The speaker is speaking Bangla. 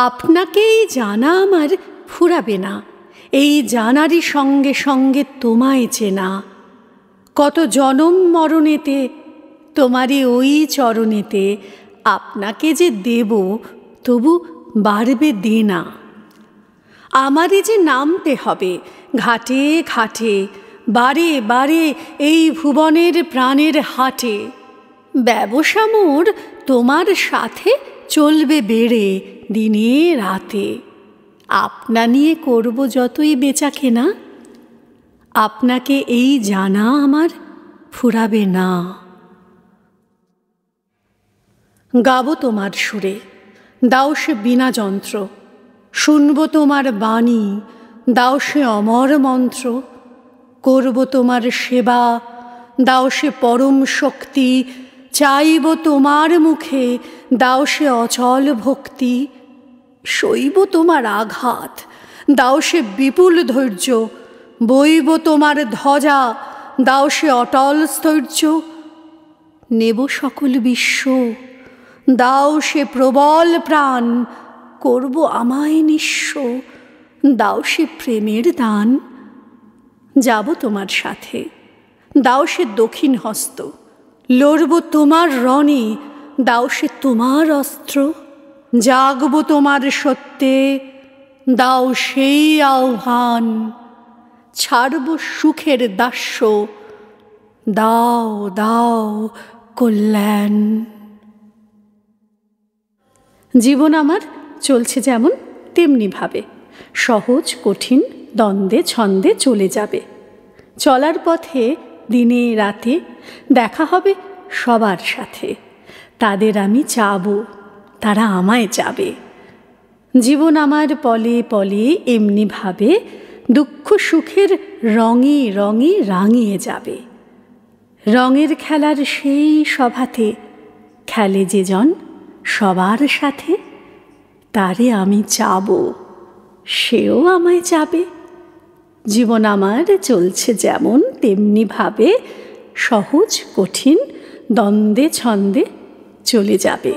আপনাকেই জানা আমার ফুরাবে না, এই জানারই সঙ্গে সঙ্গে তোমায় চেনা। কত জনম মরণেতে তোমারই ওই চরণেতে আপনাকে যে দেব, তবু বাড়বে দেনা। আমারই যে নামতে হবে ঘাটে ঘাটে, বারে বারে এই ভুবনের প্রাণের হাটে। ব্যবসা মোর তোমার সাথে চলবে বেড়ে দিনে রাতে। আপনা নিয়ে করব যতই বেচা কেনা, আপনাকে এই জানা আমার ফুরাবে না। গাবো তোমার সুরে, দাও সে বীণা যন্ত্র, শুনব তোমার বাণী, দাও সে অমর মন্ত্র। করব তোমার সেবা, দাও সে পরম শক্তি, চাইব তোমার মুখে, দাও সে অচল ভক্তি। সইব তোমার আঘাত, দাও সে বিপুল ধৈর্য, বইব তোমার ধ্বজা, দাও সে অটল স্থৈর্য। নেব সকল বিশ্ব, দাও সে প্রবল প্রাণ, করব আমায় নিঃস্ব, দাও সে প্রেমের দান। যাব তোমার সাথে, দাও সে দক্ষিণ হস্ত, লড়ব তোমার রণে, দাও সে তোমার অস্ত্র। জাগব তোমার সত্যে, দাও সেই আহ্বান, ছাড়ব সুখের দাস্য, দাও দাও কল্যাণ। জীবন আমার চলছে যেমন তেমনি ভাবে, সহজ কঠিন দ্বন্দ্বে ছন্দে চলে যাবে। চলার পথে দিনে রাতে দেখা হবে সবার সাথে, তাদের আমি চাবো, তারা আমায় চাবে। জীবন আমার পলে পলে এমনি ভাবে দুঃখ সুখের রঙে রঙে রাঙিয়ে যাবে। রঙের খেলার সেই সভাতে খেলে যে জন সবার সাথে, তারে আমি চাবো, সেও আমায় চাবে। জীবন আমার চলছে যেমন তেমনি ভাবে, সহজ কঠিন দ্বন্দ্বে ছন্দে চলে যাবে।